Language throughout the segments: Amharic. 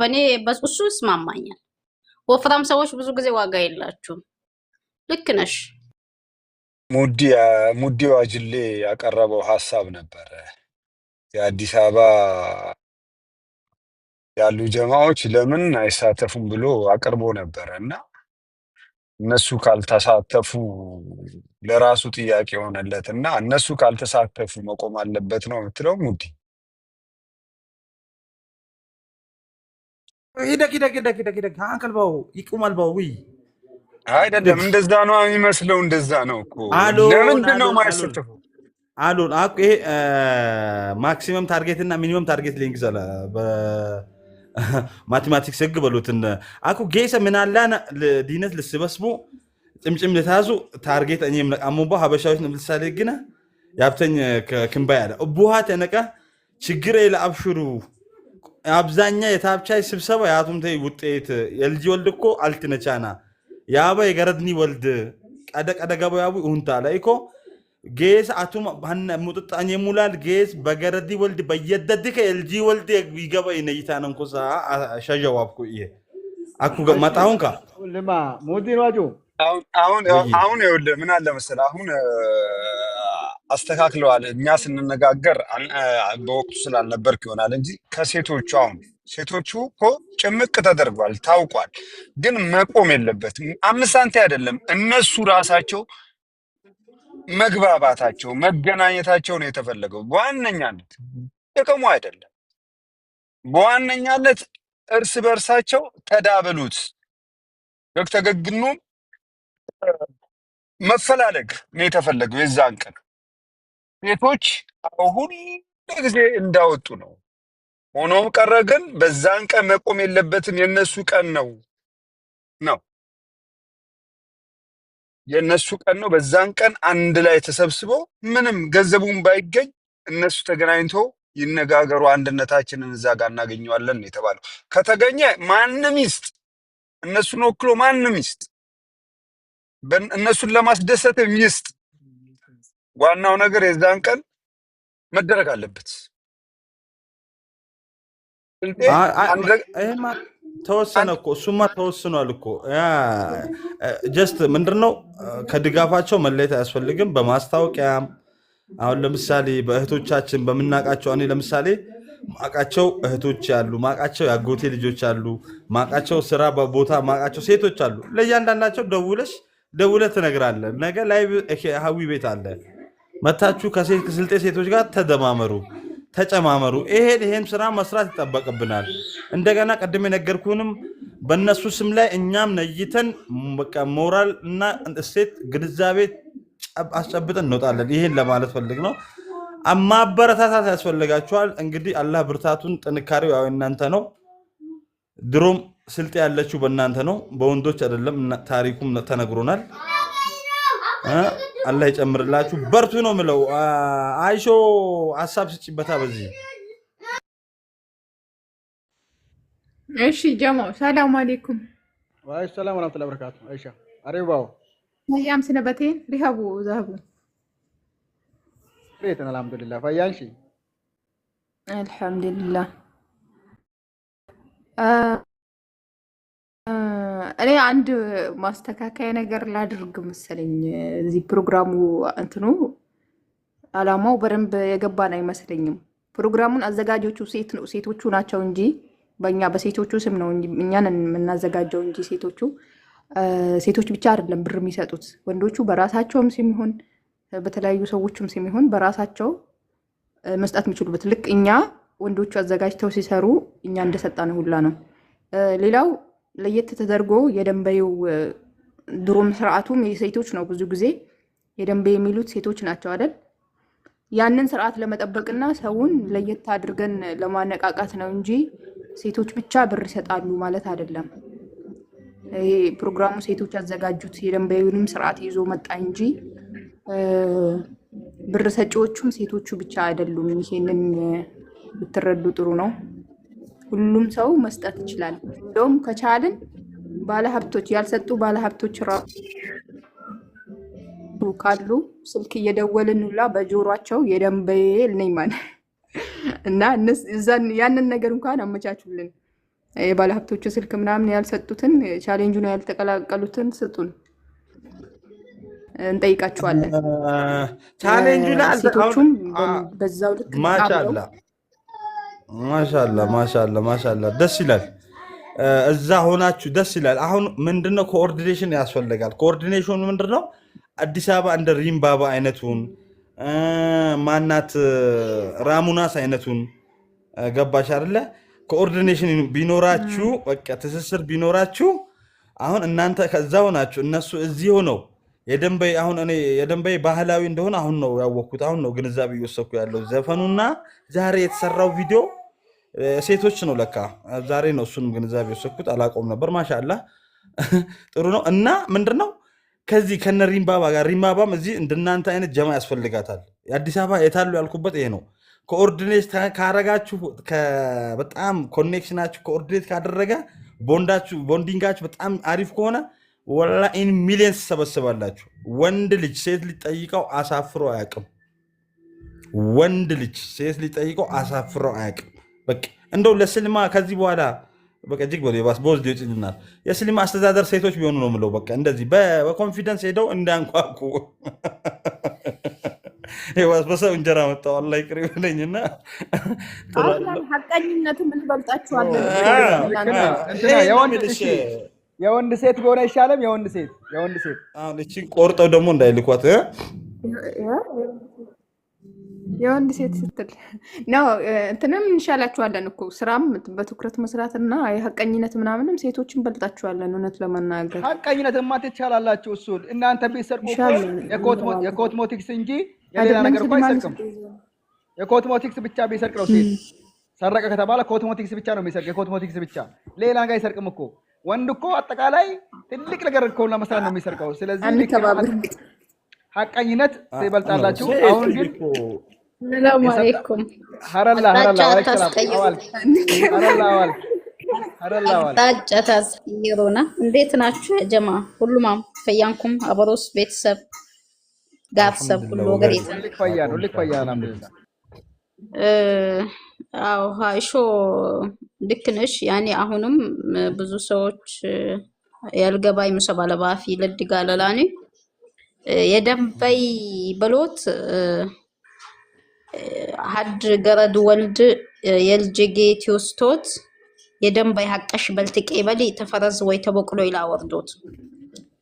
በኔ በሱ ይስማማኛል። ወፍራም ሰዎች ብዙ ጊዜ ዋጋ የላችሁም። ልክ ነሽ። ሙዲ ዋጅሌ ያቀረበው ሀሳብ ነበረ። የአዲስ አበባ ያሉ ጀማዎች ለምን አይሳተፉም ብሎ አቅርቦ ነበረ እና እነሱ ካልተሳተፉ ለራሱ ጥያቄ ሆነለት እና እነሱ ካልተሳተፉ መቆም አለበት ነው የምትለው ሙዲ? ሂደግ አንከል ባው ይቁማል ባው አይደለም እንደዛ ነው የሚመስለው። እንደዛ ነው እኮ። ለምንድን ነው የማይሳተፉ? አሉን አቁ ይሄ ማክሲመም ታርጌት እና ሚኒመም ታርጌት ሊንክ ዘላ በማቴማቲክስ ህግ በሉትን አቁ ጌሰ ምን አላና ዲነት ልስበስቡ ጥምጭም ለታዙ ታርጌት እኔም ለቃሙባ ሀበሻዎች ለምሳሌ ግና ያብተኝ ክንባ ያለ ቡሃ ተነቀ ችግር ለአብሽሩ አብዛኛ የታብቻይ ስብሰባ ያቱም ተይ ውጤት የልጅ ወልድ እኮ አልትነቻና ያባ የገረድኒ ወልድ ቀደ ገበው ያቡ ሁንታ ላይኮ ጌስ አቱም ባነ ሙጥጣኝ ሙላል ጌስ በገረዲ ወልድ በየደድከ የልጅ ወልድ ይገባ ይነይታን እንኮሳ ሸጀዋብኩ ይሄ አኩ ገማታውንካ ለማ ሞዲን ዋጆ አሁን ይኸውልህ ምን አለ መሰለህ አሁን አስተካክለዋል። እኛ ስንነጋገር በወቅቱ ስላልነበርክ ይሆናል እንጂ ከሴቶቹ አሁን ሴቶቹ እኮ ጭምቅ ተደርጓል ታውቋል። ግን መቆም የለበትም። 5 ሳንቲም አይደለም እነሱ ራሳቸው መግባባታቸው መገናኘታቸው ነው የተፈለገው። በዋነኛነት ጥቅሙ አይደለም። በዋነኛነት እርስ በርሳቸው ተዳበሉት ተገግኑ መፈላለግ ነው የተፈለገው። የዛን ቀን ሴቶች ሁሉ ጊዜ እንዳወጡ ነው። ሆኖም ቀረ ግን በዛን ቀን መቆም የለበትም። የነሱ ቀን ነው የነሱ ቀን ነው። በዛን ቀን አንድ ላይ ተሰብስበው ምንም ገንዘቡን ባይገኝ እነሱ ተገናኝተው ይነጋገሩ፣ አንድነታችንን እዛ ጋር እናገኘዋለን የተባለው። ከተገኘ ማንም ይስጥ፣ እነሱን ወክሎ ማንም ይስጥ፣ እነሱን ለማስደሰት ይስጥ። ዋናው ነገር የዛን ቀን መደረግ አለበት። ተወሰነ እኮ እሱማ ተወስኗል እኮ ጀስት ምንድነው ከድጋፋቸው መለየት አያስፈልግም። በማስታወቂያም አሁን ለምሳሌ በእህቶቻችን በመናቃቸው እኔ ለምሳሌ ማቃቸው እህቶች አሉ፣ ማቃቸው ያጎቴ ልጆች አሉ፣ ማቃቸው ስራ በቦታ ማቃቸው ሴቶች አሉ። ለእያንዳንዳቸው ደውለህ ትነግራለህ። ነገ ላይ ሀዊ ቤት አለ መታችሁ ከስልጤ ሴቶች ጋር ተደማመሩ፣ ተጨማመሩ። ይሄን ስራ መስራት ይጠበቅብናል። እንደገና ቀድሜ ነገርኩንም በእነሱ ስም ላይ እኛም ነይተን በቃ ሞራል እና እሴት ግንዛቤ አስጨብጠን እንወጣለን። ይሄን ለማለት ፈልግ ነው። ማበረታታት ያስፈልጋቸዋል። እንግዲህ አላህ ብርታቱን ጥንካሬው ያው እናንተ ነው። ድሮም ስልጤ ያለችው በእናንተ ነው፣ በወንዶች አይደለም። ታሪኩም ተነግሮናል። አላህ ይጨምርላችሁ፣ በርቱ ነው ምለው። አይሾ ሐሳብ ስጭበታ በዚህ እሺ ጀማው ሰላም አለይኩም። ወአለይኩም ሰላም ወራህመቱላሂ ወበረካቱ። አይሻ አሬባው ያም ስነበቴን ሪሃቡ ዛቡ ቤተና አልሐምዱሊላህ ፈያንሺ አልሐምዱሊላህ። እኔ አንድ ማስተካከያ ነገር ላድርግ መሰለኝ። እዚህ ፕሮግራሙ እንትኑ አላማው በደንብ የገባን አይመስለኝም። ፕሮግራሙን አዘጋጆቹ ሴቶቹ ናቸው እንጂ በእኛ በሴቶቹ ስም ነው እኛን የምናዘጋጀው እንጂ ሴቶች ብቻ አይደለም ብር የሚሰጡት። ወንዶቹ በራሳቸውም ስም ይሁን በተለያዩ ሰዎችም ስም ይሁን በራሳቸው መስጠት የሚችሉበት ልክ እኛ ወንዶቹ አዘጋጅተው ሲሰሩ እኛ እንደሰጣን ሁላ ነው። ሌላው ለየት ተደርጎ የደንበዩ ድሮም ስርዓቱም የሴቶች ነው። ብዙ ጊዜ የደንበ የሚሉት ሴቶች ናቸው አይደል? ያንን ስርዓት ለመጠበቅና ሰውን ለየት አድርገን ለማነቃቃት ነው እንጂ ሴቶች ብቻ ብር ይሰጣሉ ማለት አይደለም። ይሄ ፕሮግራሙ ሴቶች ያዘጋጁት የደንበዩንም ስርዓት ይዞ መጣ እንጂ ብር ሰጪዎቹም ሴቶቹ ብቻ አይደሉም። ይሄንን ብትረዱ ጥሩ ነው። ሁሉም ሰው መስጠት ይችላል። እንደውም ከቻልን ባለሀብቶች ያልሰጡ ባለሀብቶች ራሱ ካሉ ስልክ እየደወልን ሁላ በጆሯቸው የደንበል ነኝ ማለት እና ያንን ነገር እንኳን አመቻቹልን። የባለ ሀብቶቹ ስልክ ምናምን ያልሰጡትን ቻሌንጁን ያልተቀላቀሉትን ስጡን እንጠይቃቸዋለን። ቻሌንጁ ላይ ሴቶቹም በዛው ልክ ማሻላ ማሻላ ማሻላ ማሻላ ደስ ይላል። እዛ ሆናችሁ ደስ ይላል። አሁን ምንድነው ኮኦርዲኔሽን ያስፈልጋል። ኮኦርዲኔሽኑ ምንድነው? አዲስ አበባ እንደ ሪምባባ አይነቱን ማናት ራሙናስ አይነቱን ገባሽ አይደለ? ኮኦርዲኔሽን ቢኖራችሁ በቃ ትስስር ቢኖራችሁ አሁን እናንተ ከዛ ሆናችሁ እነሱ እዚህ ሆነው የደንበይ አሁን እኔ የደንበይ ባህላዊ እንደሆነ አሁን ነው ያወቅኩት። አሁን ነው ግንዛቤ እየወሰድኩ ያለው። ዘፈኑና ዛሬ የተሰራው ቪዲዮ ሴቶች ነው ለካ። ዛሬ ነው እሱንም ግንዛቤ የወሰድኩት። አላቆም ነበር። ማሻአላ ጥሩ ነው። እና ምንድነው ከዚህ ከነ ሪምባባ ጋር ሪምባባም እዚህ እንደናንተ አይነት ጀማ ያስፈልጋታል። የአዲስ አበባ የታሉ ያልኩበት ይሄ ነው። ኮኦርዲኔት ካረጋችሁ በጣም ኮኔክሽናችሁ ኮኦርዲኔት ካደረገ ቦንዲንጋችሁ በጣም አሪፍ ከሆነ ወላ ኢን ሚሊየንስ ሰበስባላችሁ። ወንድ ልጅ ሴት ልጅ ጠይቀው አሳፍሮ አያውቅም። ወንድ ልጅ ሴት ልጅ ጠይቀው አሳፍሮ አያውቅም። በቃ እንደው ለስልማ ከዚህ በኋላ በቃ እጅግ ቦዝ ሊወጭልናል። የስልማ አስተዳደር ሴቶች ቢሆኑ ነው የምለው። በቃ እንደዚህ በኮንፊደንስ ሄደው እንዳንኳኩ በሰው እንጀራ መጣው አላህ ይቅር ይበለኝና ሐቀኝነትም እንበልጣችኋለን። የወንድ ሴት ቢሆን አይሻልም? የወንድ ሴት አሁን እቺን ቆርጠው ደግሞ እንዳይልኳት የወንድ ሴት ስትል ነው እንትንም እንሻላችኋለን እኮ ስራም በትኩረት መስራትና የሐቀኝነት ምናምንም ሴቶችን እንበልጣችኋለን። እውነት ለመናገር ሐቀኝነትማ ትቻላላችሁ። እሱ እናንተ ቢሰርቁ የኮስሞቲክስ እንጂ የሌላ ነገር እኮ አይሰርቅም። የኮስሞቲክስ ብቻ ቢሰርቅ ነው ሴት ሰረቀ ከተባለ ኮስሞቲክስ ብቻ ነው የሚሰርቅ። የኮስሞቲክስ ብቻ ሌላ ነገር አይሰርቅም እኮ። ወንድ እኮ አጠቃላይ ትልቅ ነገር እኮ ለመስራት ነው የሚሰርቀው። ስለዚህ ሐቀኝነት ትበልጣላችሁ። አሁን ግን ሰላም አለይኩም ታጨታስይሩና እንዴት ናችሁ ጀማ? ሁሉማም ፈያንኩም አበሮስ ቤተሰብ ጋፍሰብ ሁሉ ወገሬት ልክ ፈያ አልሐምዱሊላህ። አዎ ሃይሾ ልክ ነሽ። ያኔ አሁንም ብዙ ሰዎች ያልገባይ መሰባለባፊ ለድጋለላኔ የደንበይ በሎት ሀድ ገረድ ወልድ የልጅጌ ቲውስቶት የደንበይ ሐቀሽ በልትቄ በሊ ተፈረዝ ወይ ተበቅሎ ይላወርዶት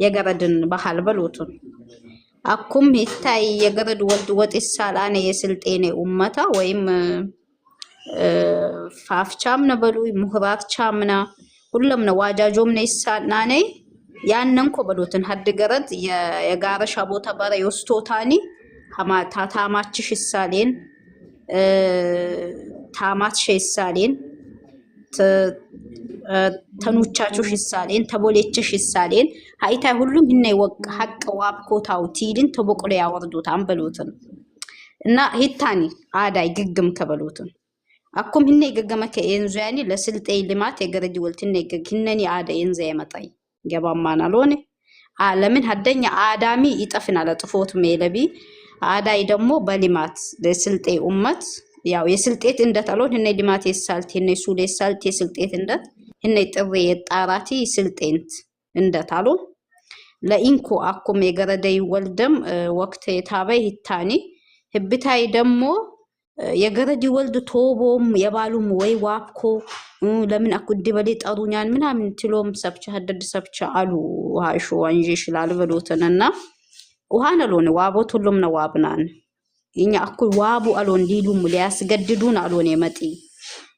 የገረድን ባህል በሎቱን አኩም ይታይ የገረድ ወልድ ወጥ ይሳላኔ የስልጤኔ ኡመታ ወይም ፋፍቻም ነበሉ ሙህራት ቻምና ሁሉም ነው ዋጃጆም ነው ይሳናኔ ያንን ኮበሎትን ሀድ ገረድ የጋረሻ ቦታ ባረ ይወስቶታኒ ታማችሽ ይሳሌን ታማትሽ ይሳሌን ተኑቻቹሽ ይሳሌን ተቦሌችሽ ይሳሌን ሃይታይ ሁሉም ህነ ወቅ ሐቅ ዋብኮታው ቲልን ተበቆለ ያወርዱት አንበሎትን እና ሂታኒ አዳይ ግግም ከበሎትን አኩም ህነ ገገመ ከኤንዛኒ ለስልጤ ልማት የገረድ ወልትነ ገግነኒ አዳይ እንዘ የመጣይ ገባማና ሎኔ ለምን ሀደኛ አዳሚ ይጠፍናል ጥፎት ሜለቢ አዳይ ደግሞ በሊማት ለስልጤ ኡመት ያው የስልጤት እንደታሎን ህነ ሊማት የሳልት ህነ ሱሌ ሳልት የስልጤት እንደት ህነ ጥሪ የጣራቲ ስልጤንት እንደታሎን ለኢንኮ አኩም የገረደይ ወልደም ወቅት የታበይ ሂታኒ ህብታይ ደግሞ የገረዲ ወልድ ቶቦም የባሉም ወይ ዋብኮ ለምን አኩዲ በሊ ጠሩኛን ምናምን ትሎም ሰብቻ ሀደድ ሰብቻ አሉ ሃይሾ አንጂ ይችላል በሎተንና ውሃን አሎን ዋቦት ሁሉም ነው ዋብናን እኛ አኩ ዋቡ አሎን ሊሉም ሊያስገድዱን አሎን የመጢ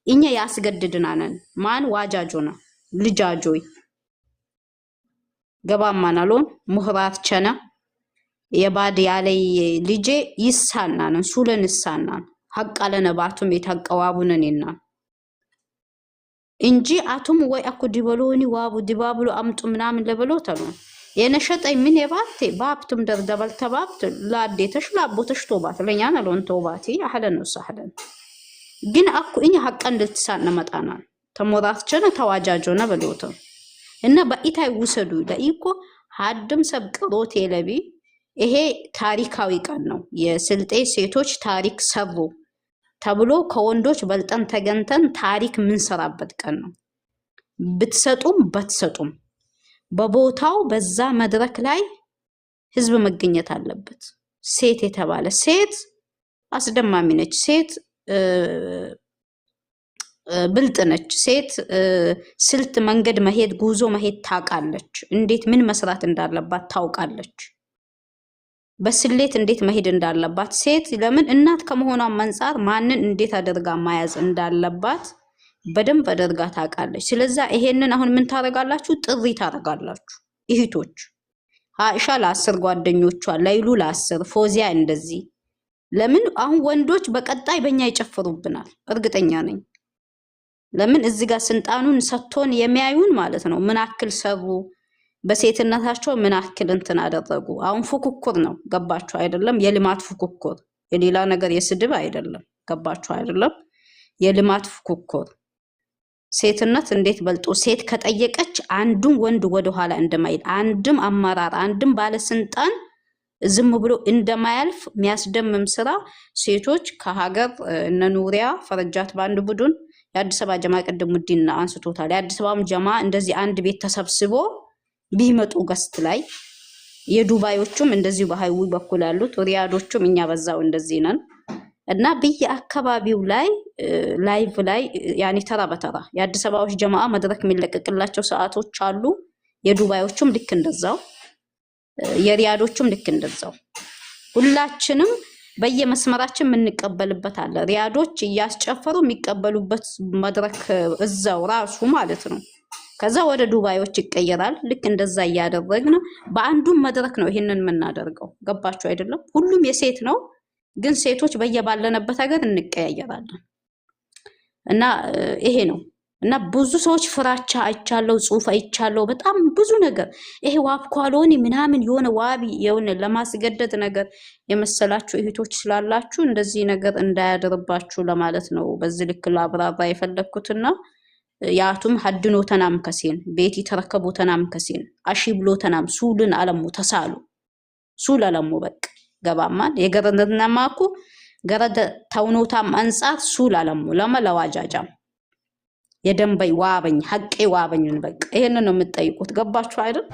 እኛ ያስገድድናነን ማን ዋጃጆና ልጃጆይ ገባማን አሎን ሙህራት ቸና የባድ ያለይ ልጄ ይሳናነን ሱለን ይሳናን ሐቅ አለነባቱም የታቀዋቡነንና እንጂ አቱም ወይ አኩ ዲበሎኒ ዋቡ ዲባብሎ አምጡ ምናምን ለበሎት አሎን የነሸጠኝ ምን የባቴ ባብቱም ደርደበል ተባብት ላዴተሽ ላቦተሽ ቶባት ለኛና ሎን ቶባቲ አህለን ወሰህለን ግን አኩ እኛ ሐቀን ልትሳነ መጣና ተሞራት ቸነ ተዋጃጆና በሎቶ እና በኢታይ ውሰዱ ለኢኮ ሀድም ሰብ ቅሮት የለቢ ይሄ ታሪካዊ ቀን ነው። የስልጤ ሴቶች ታሪክ ሰሩ ተብሎ ከወንዶች በልጠን ተገንተን ታሪክ ምን ሰራበት ቀን ነው። ብትሰጡም በትሰጡም በቦታው በዛ መድረክ ላይ ህዝብ መገኘት አለበት። ሴት የተባለ ሴት አስደማሚ ነች። ሴት ብልጥ ነች። ሴት ስልት መንገድ መሄድ ጉዞ መሄድ ታውቃለች። እንዴት ምን መስራት እንዳለባት ታውቃለች። በስሌት እንዴት መሄድ እንዳለባት ሴት ለምን እናት ከመሆኗ አንፃር ማንን እንዴት አድርጋ ማያዝ እንዳለባት በደንብ አድርጋ ታውቃለች። ስለዚህ ይሄንን አሁን ምን ታረጋላችሁ? ጥሪ ታረጋላችሁ እህቶች። አይሻ ለ10 ጓደኞቿ፣ ለይሉ ለ10፣ ፎዚያ እንደዚህ። ለምን አሁን ወንዶች በቀጣይ በእኛ ይጨፍሩብናል እርግጠኛ ነኝ። ለምን እዚህ ጋር ስልጣኑን ሰጥቶን የሚያዩን ማለት ነው። ምን አክል ሰሩ በሴትነታቸው ምን አክል እንትን አደረጉ። አሁን ፉክክር ነው። ገባችሁ አይደለም? የልማት ፉክክር፣ የሌላ ነገር የስድብ አይደለም። ገባችሁ አይደለም? የልማት ፉክክር። ሴትነት እንዴት በልጦ ሴት ከጠየቀች አንዱም ወንድ ወደ ኋላ እንደማይል፣ አንድም አመራር አንድም ባለስልጣን ዝም ብሎ እንደማያልፍ የሚያስደምም ስራ ሴቶች ከሀገር እነ ኑሪያ ፈረጃት በአንድ ቡድን የአዲስ አበባ ጀማ ቅድም ሙዲና አንስቶታል። የአዲስ አበባም ጀማ እንደዚህ አንድ ቤት ተሰብስቦ ቢመጡ ገስት ላይ የዱባዮቹም እንደዚሁ በሃይዊ በኩል ያሉት ሪያዶቹም እኛ በዛው እንደዚህ ነን እና በየአካባቢው ላይ ላይቭ ላይ ያኒ ተራ በተራ የአዲስ አበባዎች ጀማ መድረክ የሚለቀቅላቸው ሰዓቶች አሉ። የዱባዮቹም ልክ እንደዛው፣ የሪያዶቹም ልክ እንደዛው። ሁላችንም በየመስመራችን የምንቀበልበት አለ። ሪያዶች እያስጨፈሩ የሚቀበሉበት መድረክ እዛው ራሱ ማለት ነው። ከዛ ወደ ዱባዮች ይቀየራል። ልክ እንደዛ እያደረግን በአንዱም መድረክ ነው ይሄንን የምናደርገው። ገባችሁ አይደለም? ሁሉም የሴት ነው፣ ግን ሴቶች በየባለነበት ሀገር እንቀያየራለን እና ይሄ ነው። እና ብዙ ሰዎች ፍራቻ አይቻለው፣ ጽሁፍ አይቻለው፣ በጣም ብዙ ነገር ይሄ ዋብ ኳሎኒ ምናምን የሆነ ዋቢ የሆነ ለማስገደድ ነገር የመሰላችሁ እህቶች ስላላችሁ እንደዚህ ነገር እንዳያደርባችሁ ለማለት ነው በዚህ ልክ ላብራራ የፈለኩትና ያቱም ሐድኖ ተናም ከሲን ቤት ይተረከቡ ተናም ከሲን አሺ ብሎ ተናም ሱልን አለሙ ተሳሉ ሱል አለሙ በቅ ገባማን የገረደናማኩ ገረደ ተውኖታም አንጻር ሱል አለሙ ለማለዋጃጃም የደንበይ ዋበኝ ሐቄ ዋበኝን በቃ ይሄንን ነው የምትጠይቁት። ገባችሁ አይደል?